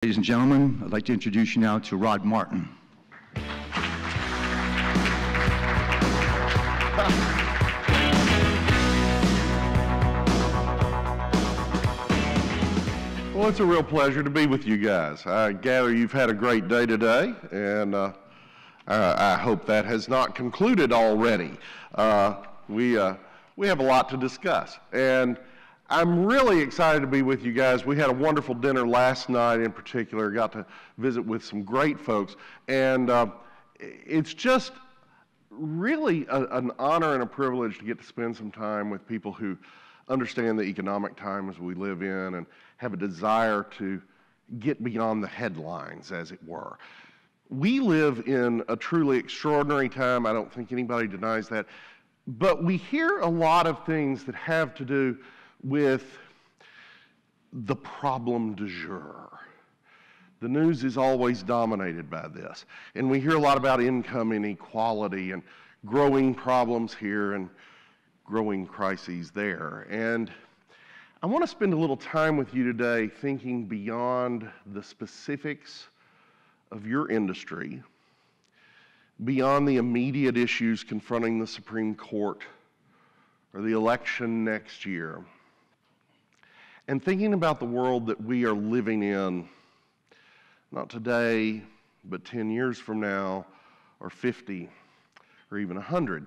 Ladies and gentlemen, I'd like to introduce you now to Rod Martin. Well, it's a real pleasure to be with you guys. I gather you've had a great day today, and I hope that has not concluded already. We have a lot to discuss, and I'm really excited to be with you guys. We had a wonderful dinner last night in particular, got to visit with some great folks, and it's just really an honor and a privilege to get to spend some time with people who understand the economic times we live in and have a desire to get beyond the headlines, as it were. We live in a truly extraordinary time. I don't think anybody denies that. But we hear a lot of things that have to do with the problem du jour. The news is always dominated by this. And we hear a lot about income inequality and growing problems here and growing crises there. And I want to spend a little time with you today thinking beyond the specifics of your industry, beyond the immediate issues confronting the Supreme Court or the election next year, and thinking about the world that we are living in, not today, but 10 years from now, or 50, or even 100.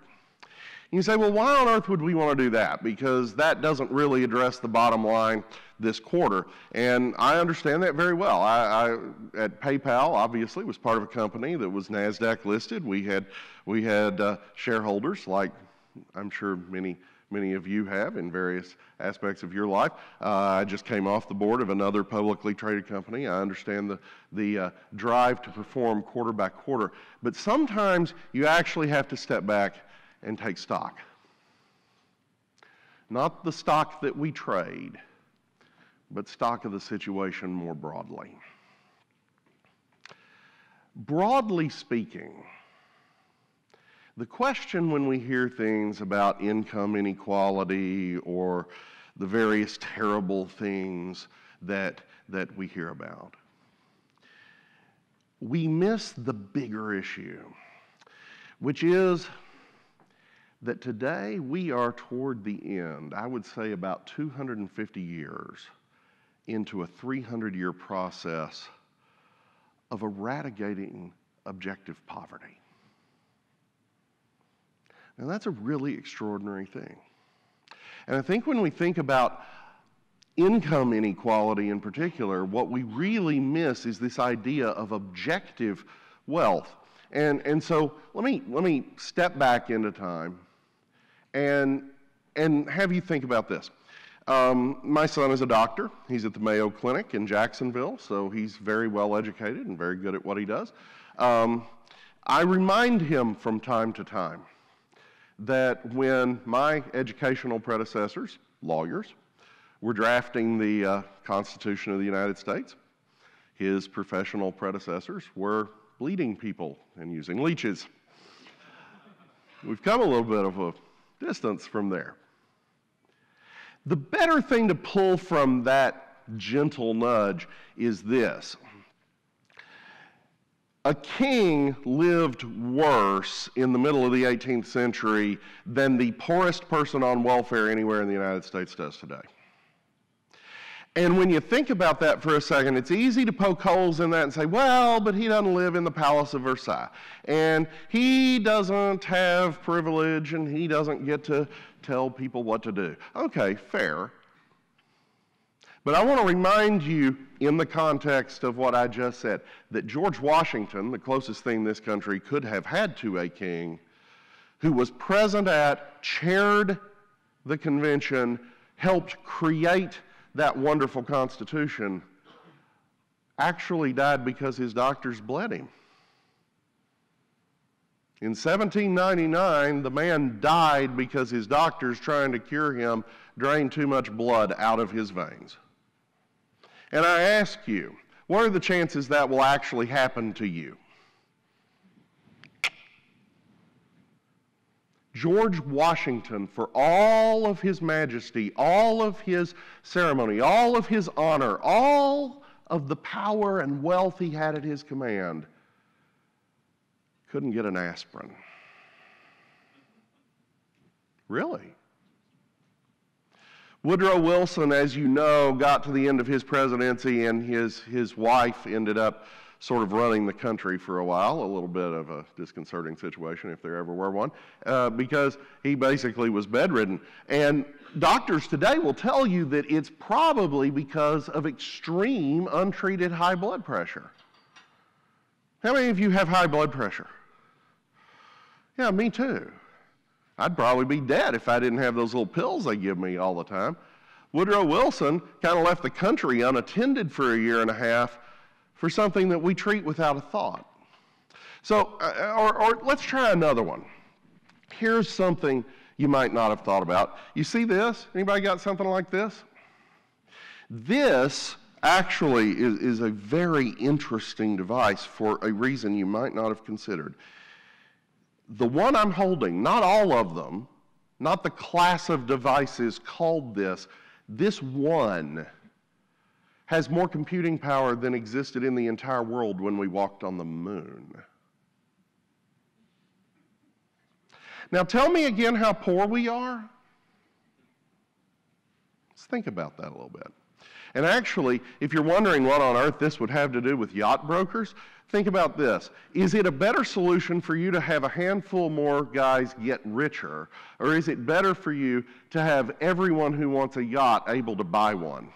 You say, well, why on earth would we want to do that? Because that doesn't really address the bottom line this quarter. And I understand that very well. I at PayPal, obviously, was part of a company that was NASDAQ listed. We had shareholders, like I'm sure many of you have in various aspects of your life. I just came off the board of another publicly traded company. I understand the drive to perform quarter by quarter. But sometimes you actually have to step back and take stock. Not the stock that we trade, but stock of the situation more broadly. Broadly speaking, the question when we hear things about income inequality or the various terrible things that we hear about, we miss the bigger issue, which is that today we are toward the end, I would say about 250 years into a 300-year process of eradicating objective poverty. Now that's a really extraordinary thing. And I think when we think about income inequality in particular, what we really miss is this idea of objective wealth. And so let me step back into time and have you think about this. My son is a doctor. He's at the Mayo Clinic in Jacksonville, so he's very well educated and very good at what he does. I remind him from time to time that when my educational predecessors, lawyers, were drafting the Constitution of the United States, his professional predecessors were bleeding people and using leeches. We've come a little bit of a distance from there. The better thing to pull from that gentle nudge is this. A king lived worse in the middle of the 18th century than the poorest person on welfare anywhere in the United States does today. And when you think about that for a second, it's easy to poke holes in that and say, well, but he doesn't live in the Palace of Versailles, and he doesn't have privilege, and he doesn't get to tell people what to do. Okay, fair. But I want to remind you, in the context of what I just said, that George Washington, the closest thing this country could have had to a king, who was present at, chaired the convention, helped create that wonderful Constitution, actually died because his doctors bled him. In 1799, the man died because his doctors, trying to cure him, drained too much blood out of his veins. And I ask you, what are the chances that will actually happen to you? George Washington, for all of his majesty, all of his ceremony, all of his honor, all of the power and wealth he had at his command, couldn't get an aspirin. Really? Woodrow Wilson, as you know, got to the end of his presidency, and his wife ended up sort of running the country for a while, a little bit of a disconcerting situation if there ever were one, because he basically was bedridden. And doctors today will tell you that it's probably because of extreme untreated high blood pressure. How many of you have high blood pressure? Yeah, me too. I'd probably be dead if I didn't have those little pills they give me all the time. Woodrow Wilson kind of left the country unattended for a year and a half for something that we treat without a thought. So, or let's try another one. Here's something you might not have thought about. You see this? Anybody got something like this? This actually is a very interesting device for a reason you might not have considered. The one I'm holding, not all of them, not the class of devices called this one has more computing power than existed in the entire world when we walked on the moon. Now tell me again how poor we are. Let's think about that a little bit. And actually, if you're wondering what on earth this would have to do with yacht brokers, think about this. Is it a better solution for you to have a handful more guys get richer, or is it better for you to have everyone who wants a yacht able to buy one?